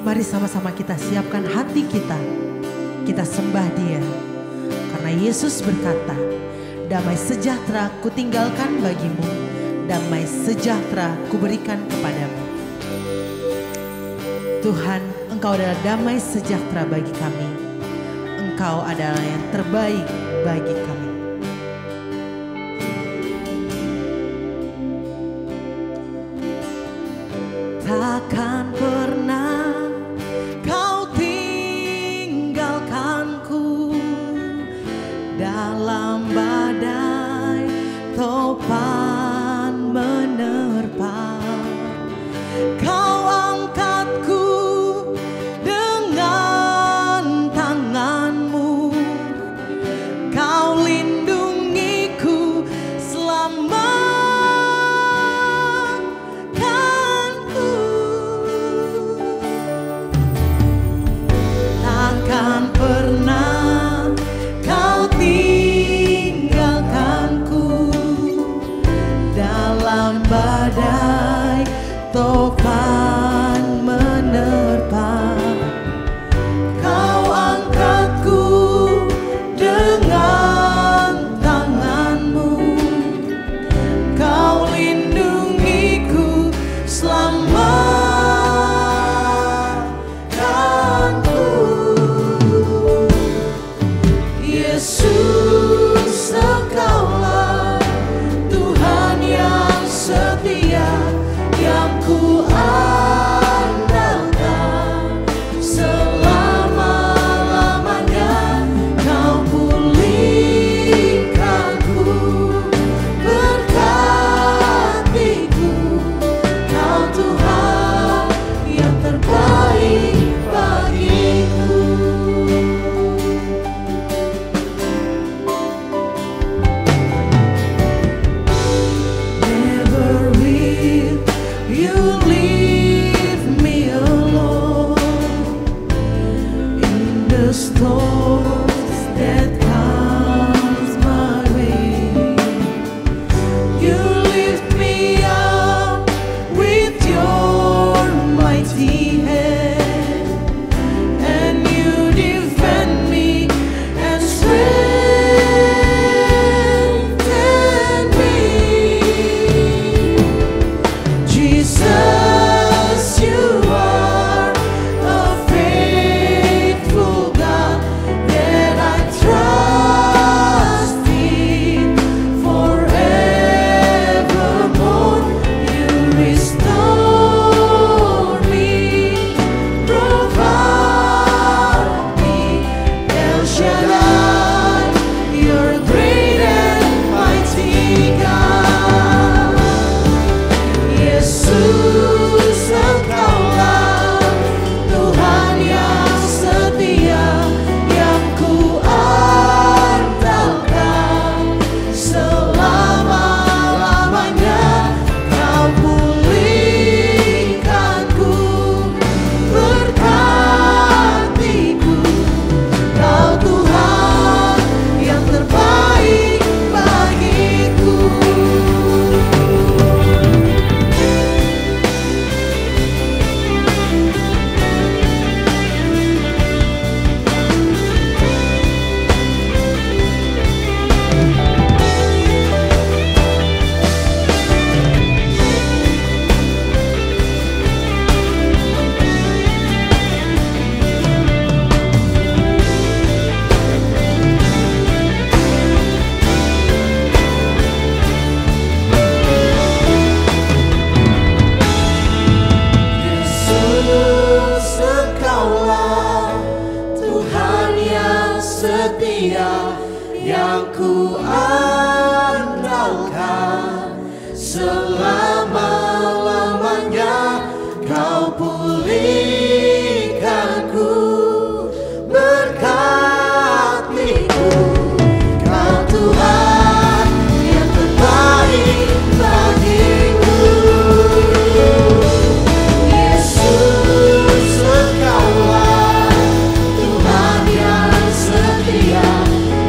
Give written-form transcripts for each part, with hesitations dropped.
Mari sama-sama kita siapkan hati kita. Kita sembah Dia. Karena Yesus berkata, damai sejahtera kutinggalkan bagimu, damai sejahtera kuberikan kepadamu. Tuhan, Engkau adalah damai sejahtera bagi kami. Engkau adalah yang terbaik bagi kami. Takkan pernah Kau tinggalkanku dalam badai topan menerpa. Kau angkatku dengan tanganmu, Kau lindungiku selama. Takkan pernah Kau tinggalkanku dalam badai topan menerpa. Kau angkatku dengan tanganmu, Kau lindungiku selama. Yesus, Engkaulah Tuhan yang setia, yang ku andalkan selama-lamanya. Kau pulihkanku, berkatiku, Kau Tuhan yang terbaik bagiku. You leave me alone in the storms that comes my way. You lift me up with your mighty hand, and you defend me and strengthen me. Jesus, you are a faithful God that I trust in forevermore. You restore me, provide me, El Shaddai, you're great and mighty God. Yesus, Engkaulah Tuhan yang setia, yang ku andalkan selama-lamanya. Kau pulihkanku, berkatiku, Kau Tuhan yang terbaik bagiku. Yesus, Engkaulah Tuhan yang setia, yang ku andalkan selama-lamanya. Kau pulihkanku, berkatiku, Kau Tuhan yang terbaik bagiku. Yesus, Engkaulah Tuhan yang setia,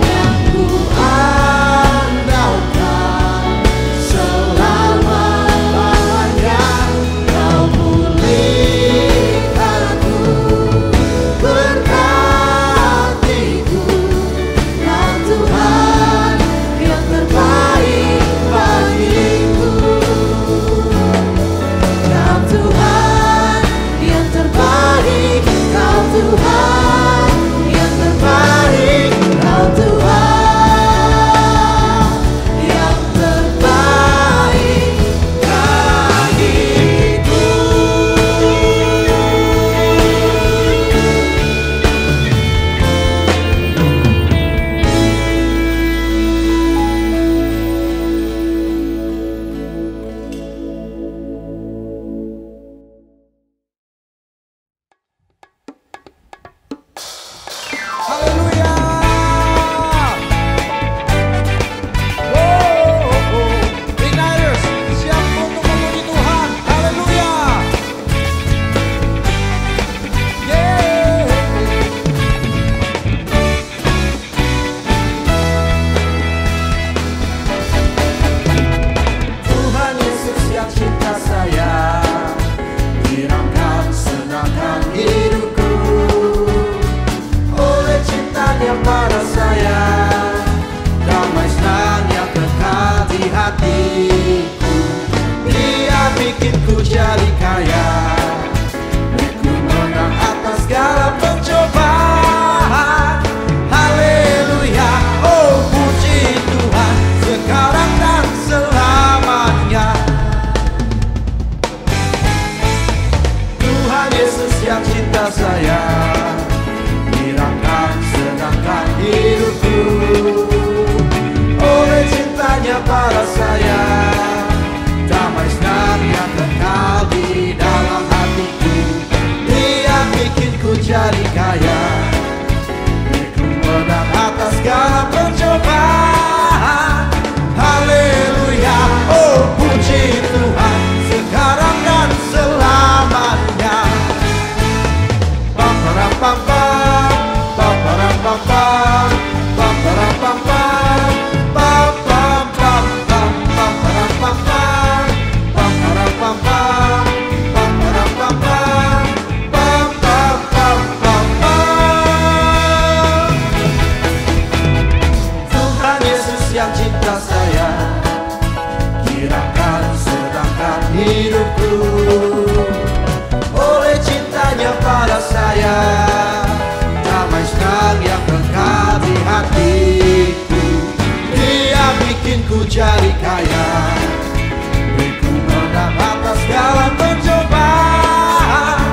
yang ku andalkan selama-lamanya. Tuhan Yesus yang cinta saya, kiranya sedangkan hidupku oleh cintanya pada saya, damai senang yang kekal di hatiku. Dia bikin ku jadi kaya, beriku menang atas segala pencobaan.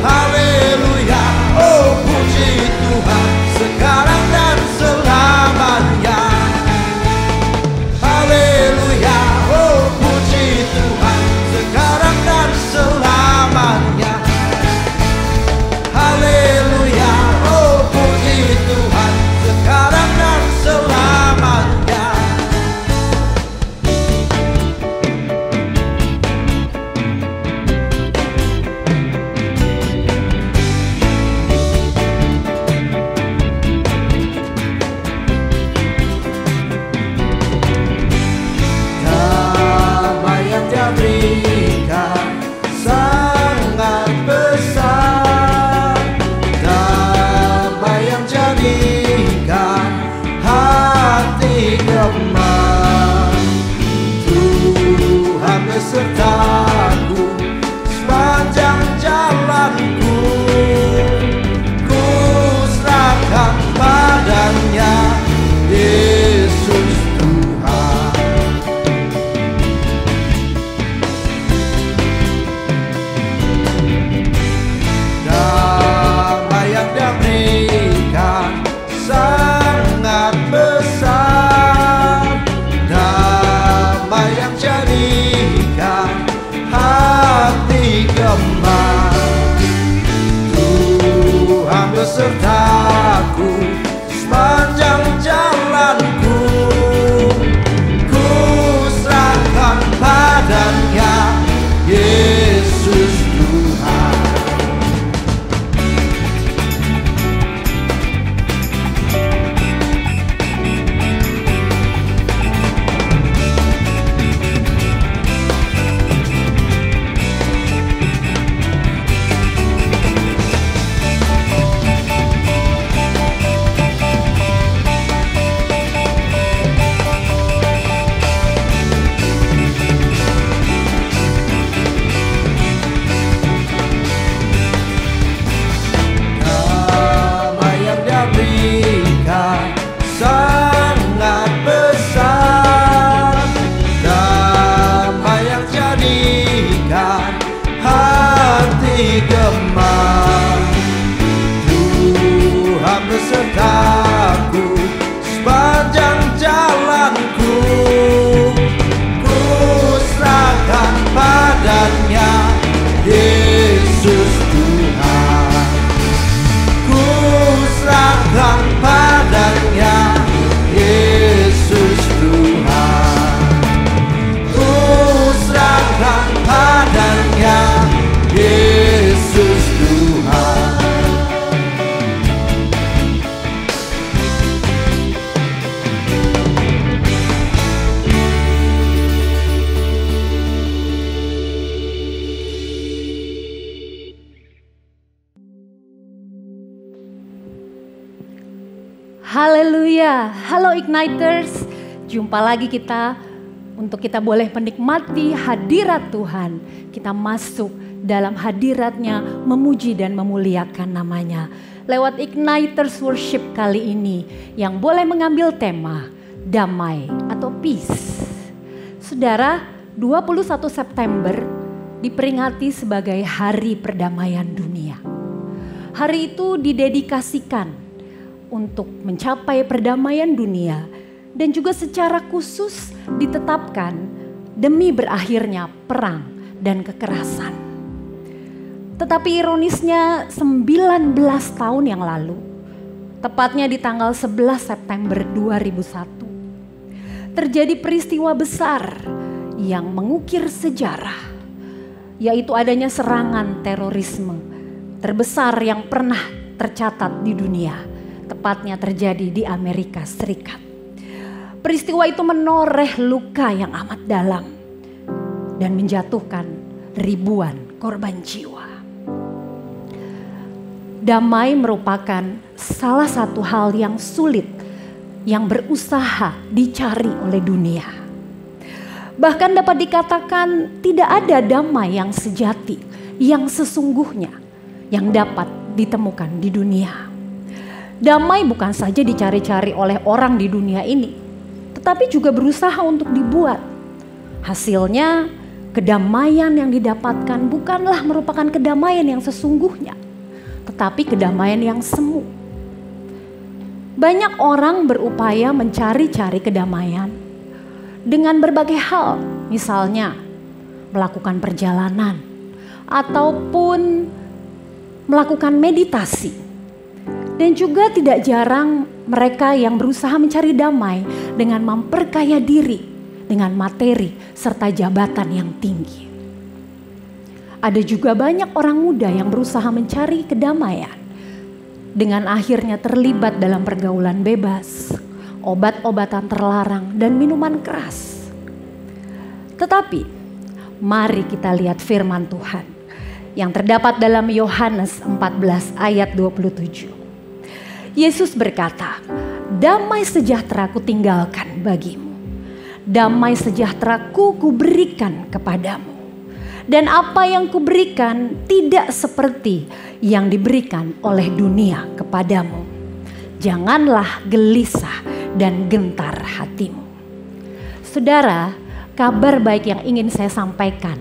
Haleluya, oh puji Tuhan sekarang dan selamanya. Haleluya, oh puji Tuhan sekarang dan selamanya. Haleluya, oh puji Tuhan sekarang dan selamanya. Damai yang Dia berikan sangat besar, damai yang jadikan hati gemar. Tuhan besertaku sepanjang jalanku, ku serahkan padanya Yesus Tuhan. Damai yang Dia berikan sangat besar, damai yang jadikan hati gemar. Tuhan besertaku sepanjang jalanku, ku serahkan padanya Yesus Tuhan. Damai yang Dia berikan sangat besar, damai yang jadikan hati gemar. Tuhan besertaku sepanjang jalanku, ku serahkan padanya Yesus Tuhan. Ku serahkan padanya Yesus Tuhan. Ku serahkan padanya Yesus Tuhan. Haleluya, halo Igniters, jumpa lagi kita untuk kita boleh menikmati hadirat Tuhan. Kita masuk dalam hadiratnya, memuji dan memuliakan namanya. Lewat Igniters Worship kali ini yang boleh mengambil tema damai atau peace. Saudara, 21 September diperingati sebagai Hari Perdamaian Dunia. Hari itu didedikasikan untuk mencapai perdamaian dunia dan juga secara khusus ditetapkan demi berakhirnya perang dan kekerasan. Tetapi ironisnya 19 tahun yang lalu, tepatnya di tanggal 11 September 2001, terjadi peristiwa besar yang mengukir sejarah, yaitu adanya serangan terorisme terbesar yang pernah tercatat di dunia. tepatnya terjadi di Amerika Serikat. Peristiwa itu menoreh luka yang amat dalam dan menjatuhkan ribuan korban jiwa. Damai merupakan salah satu hal yang sulit yang berusaha dicari oleh dunia. Bahkan dapat dikatakan tidak ada damai yang sejati, yang sesungguhnya, yang dapat ditemukan di dunia. Damai bukan saja dicari-cari oleh orang di dunia ini, tetapi juga berusaha untuk dibuat. Hasilnya, kedamaian yang didapatkan bukanlah merupakan kedamaian yang sesungguhnya, tetapi kedamaian yang semu. Banyak orang berupaya mencari-cari kedamaian dengan berbagai hal, misalnya melakukan perjalanan ataupun melakukan meditasi. Dan juga tidak jarang mereka yang berusaha mencari damai dengan memperkaya diri dengan materi serta jabatan yang tinggi. Ada juga banyak orang muda yang berusaha mencari kedamaian dengan akhirnya terlibat dalam pergaulan bebas, obat-obatan terlarang, dan minuman keras. Tetapi mari kita lihat firman Tuhan yang terdapat dalam Yohanes 14 ayat 27. Yesus berkata, "Damai sejahtera kutinggalkan bagimu. Damai sejahtera kuberikan kepadamu. Dan apa yang kuberikan tidak seperti yang diberikan oleh dunia kepadamu. Janganlah gelisah dan gentar hatimu." Saudara, kabar baik yang ingin saya sampaikan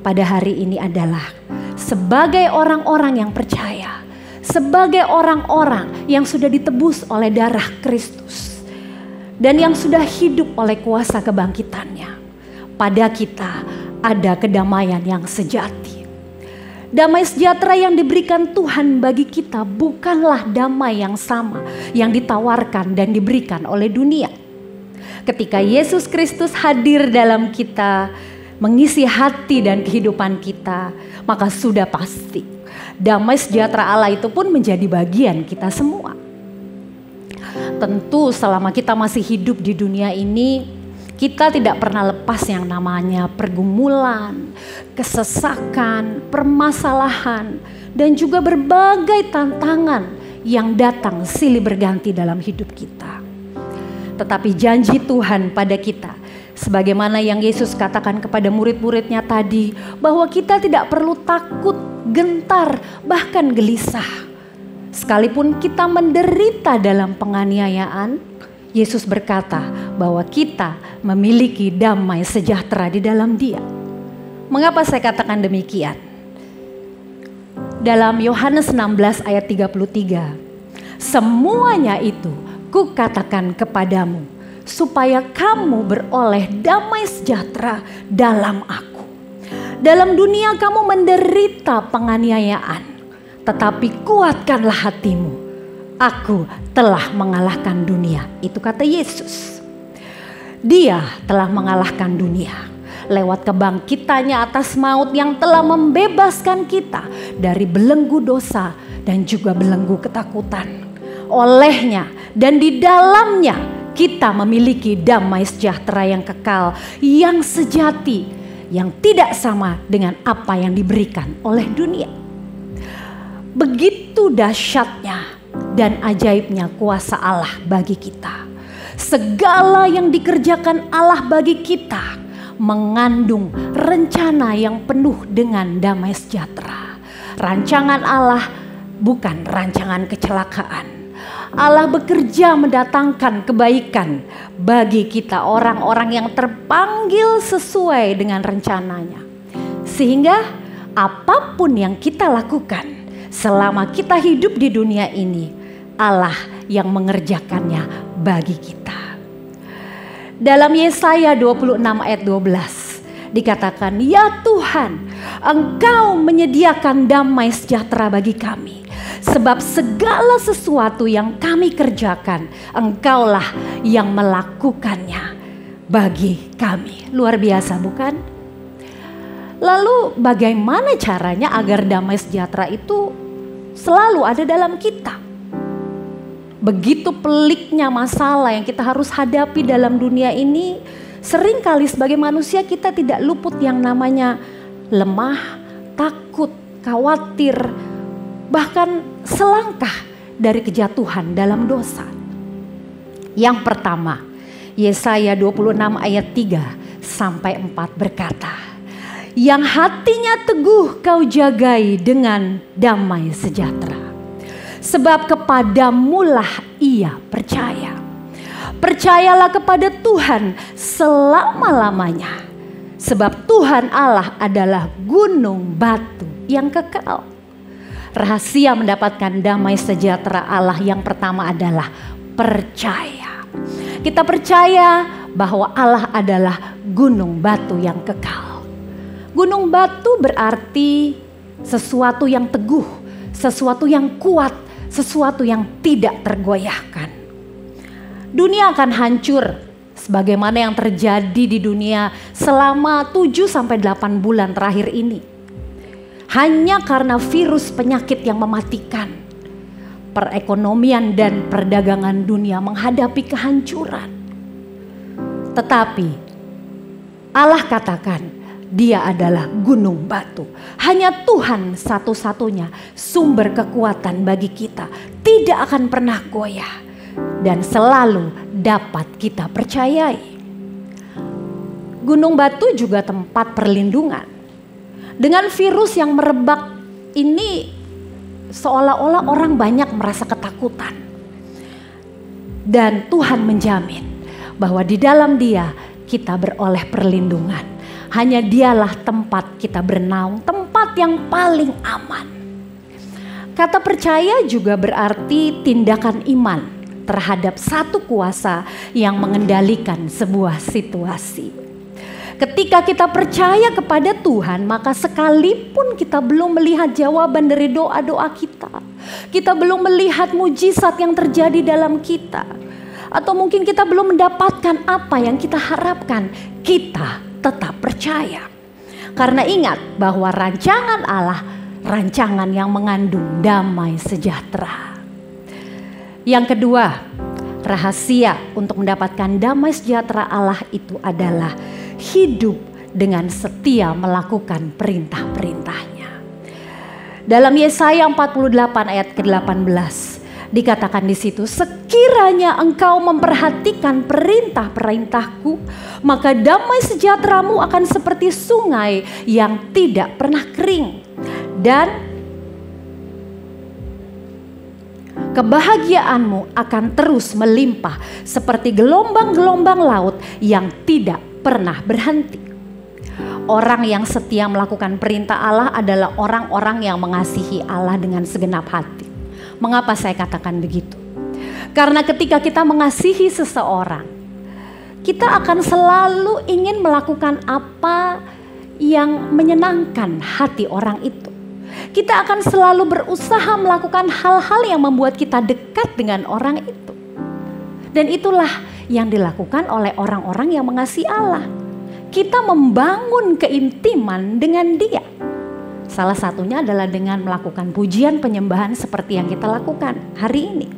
pada hari ini adalah sebagai orang-orang yang percaya, sebagai orang-orang yang sudah ditebus oleh darah Kristus dan yang sudah hidup oleh kuasa kebangkitannya, pada kita ada kedamaian yang sejati. Damai sejahtera yang diberikan Tuhan bagi kita bukanlah damai yang sama yang ditawarkan dan diberikan oleh dunia. Ketika Yesus Kristus hadir dalam kita, mengisi hati dan kehidupan kita, maka sudah pasti damai sejahtera Allah itu pun menjadi bagian kita semua. Tentu selama kita masih hidup di dunia ini, kita tidak pernah lepas yang namanya pergumulan, kesesakan, permasalahan, dan juga berbagai tantangan yang datang silih berganti dalam hidup kita. Tetapi janji Tuhan pada kita, sebagaimana yang Yesus katakan kepada murid-muridnya tadi, bahwa kita tidak perlu takut, gentar, bahkan gelisah. Sekalipun kita menderita dalam penganiayaan, Yesus berkata bahwa kita memiliki damai sejahtera di dalam Dia. Mengapa saya katakan demikian? Dalam Yohanes 16 ayat 33, semuanya itu kukatakan kepadamu, supaya kamu beroleh damai sejahtera dalam Aku. Dalam dunia kamu menderita penganiayaan, tetapi kuatkanlah hatimu. Aku telah mengalahkan dunia. Itu kata Yesus. Dia telah mengalahkan dunia lewat kebangkitannya atas maut yang telah membebaskan kita dari belenggu dosa dan juga belenggu ketakutan. Olehnya dan di dalamnya kita memiliki damai sejahtera yang kekal, yang sejati, yang tidak sama dengan apa yang diberikan oleh dunia. Begitu dahsyatnya dan ajaibnya kuasa Allah bagi kita. Segala yang dikerjakan Allah bagi kita mengandung rencana yang penuh dengan damai sejahtera. Rancangan Allah bukan rancangan kecelakaan. Allah bekerja mendatangkan kebaikan bagi kita, orang-orang yang terpanggil sesuai dengan rencananya. Sehingga apapun yang kita lakukan selama kita hidup di dunia ini, Allah yang mengerjakannya bagi kita. Dalam Yesaya 26 ayat 12 dikatakan, "Ya Tuhan, Engkau menyediakan damai sejahtera bagi kami. Sebab segala sesuatu yang kami kerjakan, Engkaulah yang melakukannya bagi kami." Luar biasa bukan? Lalu bagaimana caranya agar damai sejahtera itu selalu ada dalam kita? begitu peliknya masalah yang kita harus hadapi dalam dunia ini, seringkali sebagai manusia kita tidak luput yang namanya lemah, takut, khawatir, bahkan selangkah dari kejatuhan dalam dosa. Yang pertama, Yesaya 26 ayat 3 sampai 4 berkata, yang hatinya teguh kau jagai dengan damai sejahtera. Sebab kepadamulah ia percaya. Percayalah kepada Tuhan selama-lamanya. Sebab Tuhan Allah adalah gunung batu yang kekal. Rahasia mendapatkan damai sejahtera Allah yang pertama adalah percaya. Kita percaya bahwa Allah adalah gunung batu yang kekal. Gunung batu berarti sesuatu yang teguh, sesuatu yang kuat, sesuatu yang tidak tergoyahkan. Dunia akan hancur sebagaimana yang terjadi di dunia selama 7-8 bulan terakhir ini. Hanya karena virus penyakit yang mematikan. Perekonomian dan perdagangan dunia menghadapi kehancuran. Tetapi Allah katakan, Dia adalah gunung batu. Hanya Tuhan satu-satunya sumber kekuatan bagi kita. Tidak akan pernah goyah. Dan selalu dapat kita percayai. Gunung batu juga tempat perlindungan. Dengan virus yang merebak ini, seolah-olah orang banyak merasa ketakutan. Dan Tuhan menjamin bahwa di dalam Dia kita beroleh perlindungan. Hanya Dialah tempat kita bernaung, tempat yang paling aman. Kata percaya juga berarti tindakan iman terhadap satu kuasa yang mengendalikan sebuah situasi. Ketika kita percaya kepada Tuhan, maka sekalipun kita belum melihat jawaban dari doa-doa kita, kita belum melihat mujizat yang terjadi dalam kita, atau mungkin kita belum mendapatkan apa yang kita harapkan, kita tetap percaya. Karena ingat bahwa rancangan Allah, rancangan yang mengandung damai sejahtera. Yang kedua, rahasia untuk mendapatkan damai sejahtera Allah itu adalah hidup dengan setia melakukan perintah-perintahnya. Dalam Yesaya 48 ayat ke-18 dikatakan di situ, sekiranya engkau memperhatikan perintah-perintahku, maka damai sejahteramu akan seperti sungai yang tidak pernah kering. Dan kebahagiaanmu akan terus melimpah seperti gelombang-gelombang laut yang tidak pernah berhenti. Orang yang setia melakukan perintah Allah adalah orang-orang yang mengasihi Allah dengan segenap hati. Mengapa saya katakan begitu? Karena ketika kita mengasihi seseorang, kita akan selalu ingin melakukan apa yang menyenangkan hati orang itu. Kita akan selalu berusaha melakukan hal-hal yang membuat kita dekat dengan orang itu. Dan itulah yang dilakukan oleh orang-orang yang mengasihi Allah. Kita membangun keintiman dengan Dia. Salah satunya adalah dengan melakukan pujian penyembahan seperti yang kita lakukan hari ini.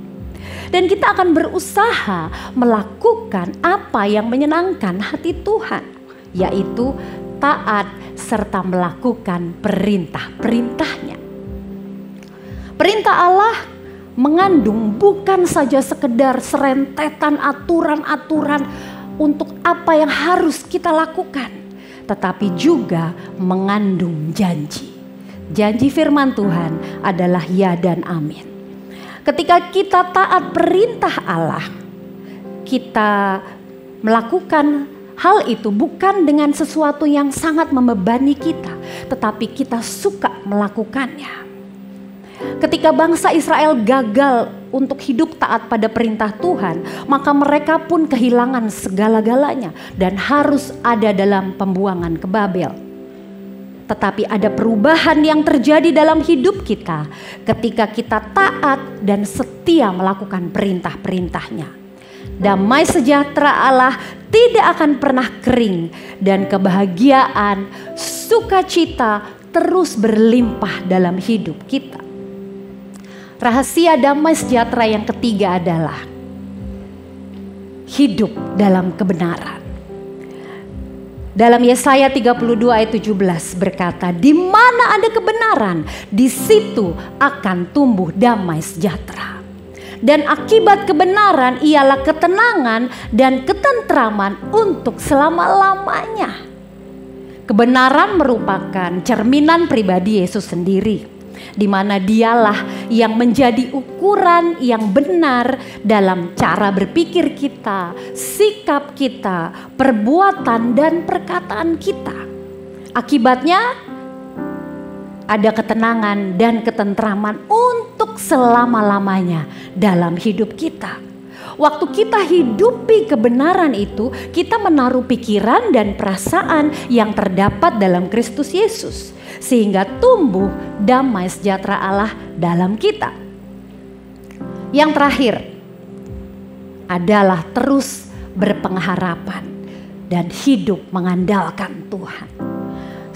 Dan kita akan berusaha melakukan apa yang menyenangkan hati Tuhan, yaitu taat serta melakukan perintah-perintahnya. Perintah Allah mengandung bukan saja sekedar serentetan aturan-aturan untuk apa yang harus kita lakukan, tetapi juga mengandung janji. Janji firman Tuhan adalah ya dan amin. Ketika kita taat perintah Allah, kita melakukan hal itu bukan dengan sesuatu yang sangat membebani kita, tetapi kita suka melakukannya. Ketika bangsa Israel gagal untuk hidup taat pada perintah Tuhan, maka mereka pun kehilangan segala-galanya dan harus ada dalam pembuangan ke Babel. Tetapi ada perubahan yang terjadi dalam hidup kita ketika kita taat dan setia melakukan perintah-perintahnya. Damai sejahtera Allah tidak akan pernah kering dan kebahagiaan, sukacita terus berlimpah dalam hidup kita. Rahasia damai sejahtera yang ketiga adalah hidup dalam kebenaran. Dalam Yesaya 32 ayat 17 berkata, di mana ada kebenaran, di situ akan tumbuh damai sejahtera. Dan akibat kebenaran ialah ketenangan dan ketentraman untuk selama-lamanya. Kebenaran merupakan cerminan pribadi Yesus sendiri, di mana dialah yang menjadi ukuran yang benar dalam cara berpikir kita, sikap kita, perbuatan dan perkataan kita. Akibatnya ada ketenangan dan ketentraman untuk selama-lamanya dalam hidup kita. Waktu kita hidupi kebenaran itu, kita menaruh pikiran dan perasaan yang terdapat dalam Kristus Yesus, sehingga tumbuh damai sejahtera Allah dalam kita. Yang terakhir adalah terus berpengharapan dan hidup mengandalkan Tuhan.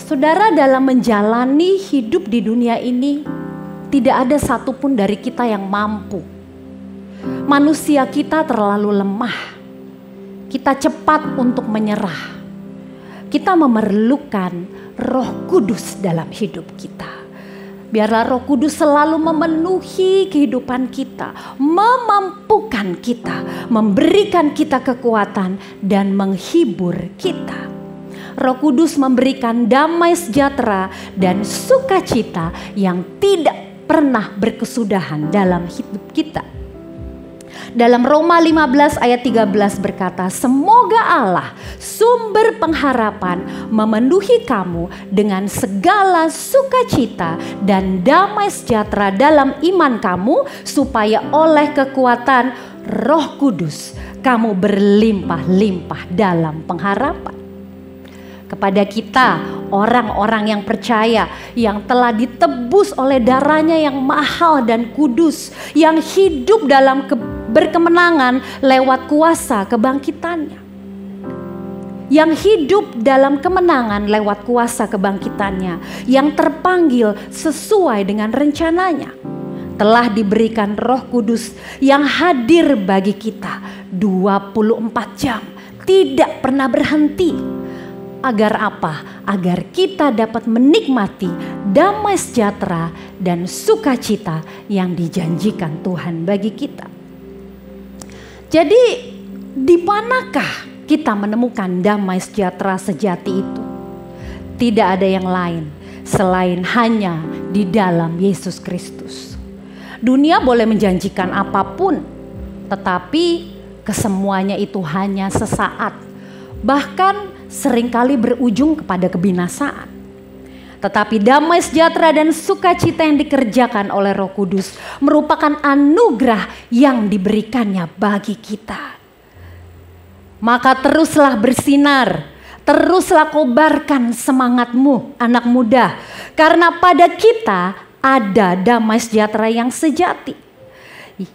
Saudara, dalam menjalani hidup di dunia ini, tidak ada satupun dari kita yang mampu. Manusia kita terlalu lemah. Kita cepat untuk menyerah. Kita memerlukan Roh Kudus dalam hidup kita. Biarlah Roh Kudus selalu memenuhi kehidupan kita, memampukan kita, memberikan kita kekuatan dan menghibur kita. Roh Kudus memberikan damai sejahtera dan sukacita yang tidak pernah berkesudahan dalam hidup kita. Dalam Roma 15 ayat 13 berkata, semoga Allah sumber pengharapan memenuhi kamu dengan segala sukacita dan damai sejahtera dalam iman kamu, supaya oleh kekuatan Roh Kudus kamu berlimpah-limpah dalam pengharapan. Kepada kita, orang-orang yang percaya, yang telah ditebus oleh darahnya yang mahal dan kudus, yang hidup dalam berkemenangan lewat kuasa kebangkitannya, yang hidup dalam kemenangan lewat kuasa kebangkitannya, yang terpanggil sesuai dengan rencananya, telah diberikan Roh Kudus yang hadir bagi kita 24 jam, tidak pernah berhenti. Agar apa? Agar kita dapat menikmati damai sejahtera dan sukacita yang dijanjikan Tuhan bagi kita. Jadi, di manakah kita menemukan damai sejahtera sejati itu? Tidak ada yang lain selain hanya di dalam Yesus Kristus. Dunia boleh menjanjikan apapun, tetapi kesemuanya itu hanya sesaat. Bahkan seringkali berujung kepada kebinasaan. Tetapi damai sejahtera dan sukacita yang dikerjakan oleh Roh Kudus merupakan anugerah yang diberikannya bagi kita. Maka teruslah bersinar, teruslah kobarkan semangatmu anak muda, karena pada kita ada damai sejahtera yang sejati,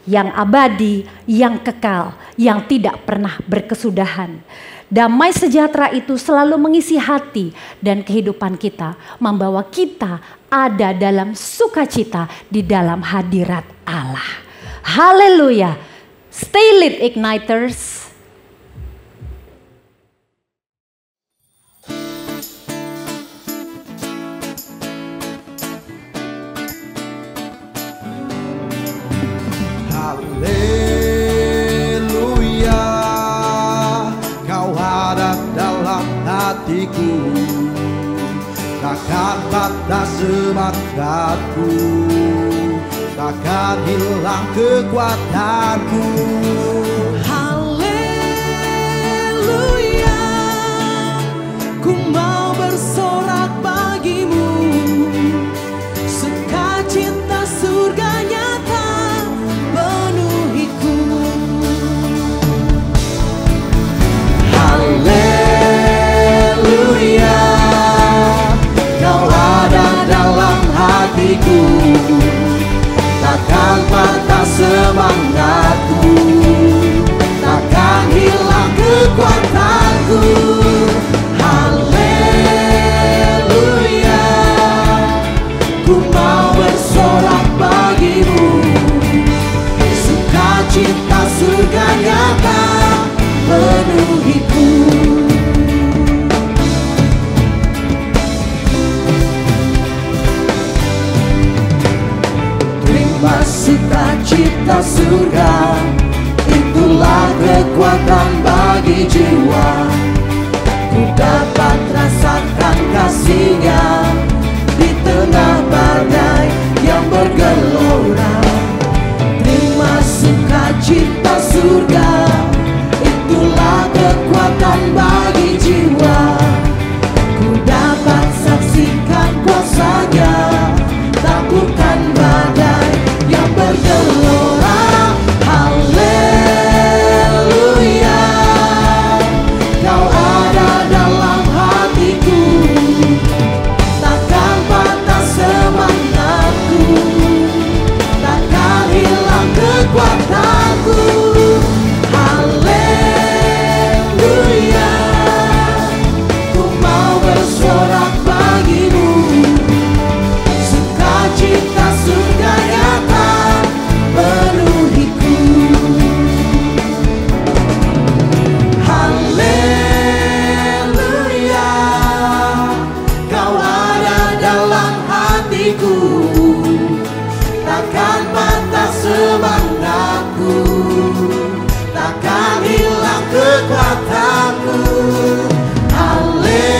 yang abadi, yang kekal, yang tidak pernah berkesudahan. Damai sejahtera itu selalu mengisi hati dan kehidupan kita, membawa kita ada dalam sukacita di dalam hadirat Allah. Haleluya. Stay lit, Igniters. hatiku, takkan patah semangatku, takkan hilang kekuatanku. Haleluya, ku mau bersorak bagimu, sukacita surga nyata penuhiku. Haleluya, kau ada dalam hatiku, takkan patah semangatku, singgah di tengah badai yang bergelora. Terima sukacita surga, itulah kekuatan bagi jiwa. Ku dapat saksikan kuasa-Nya, taklukkan badai yang bergelora. Haleluya, Kau ada dalam hatiku, takkan patah semangatku, takkan hilang kekuatanku. Haleluya, ku mau bersorak bagimu, sukacita surga nyata penuhiku. Haleluya, Kau ada dalam hatiku, takkan patah semangatku, takkan hilang kekuatanku. Haleluya,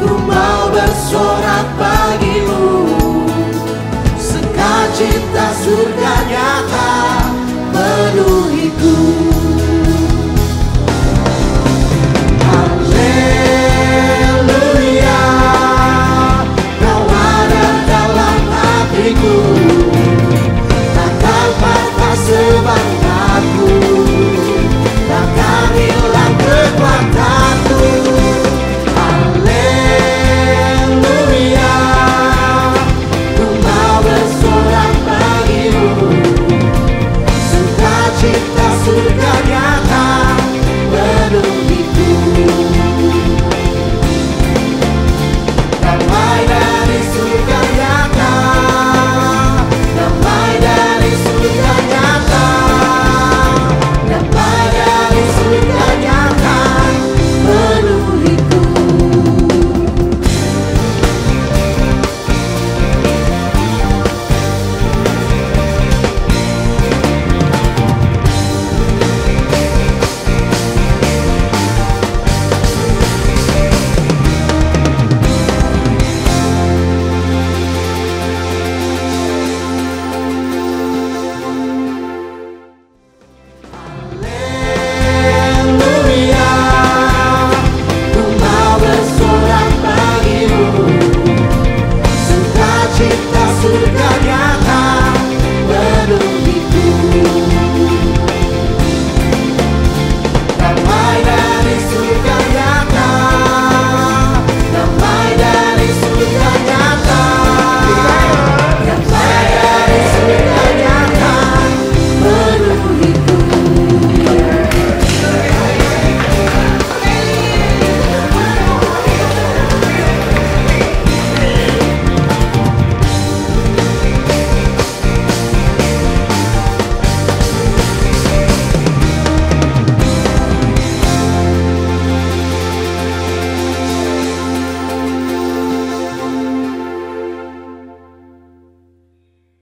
ku mau bersorak bagimu, sukacita surga nyata penuhiku.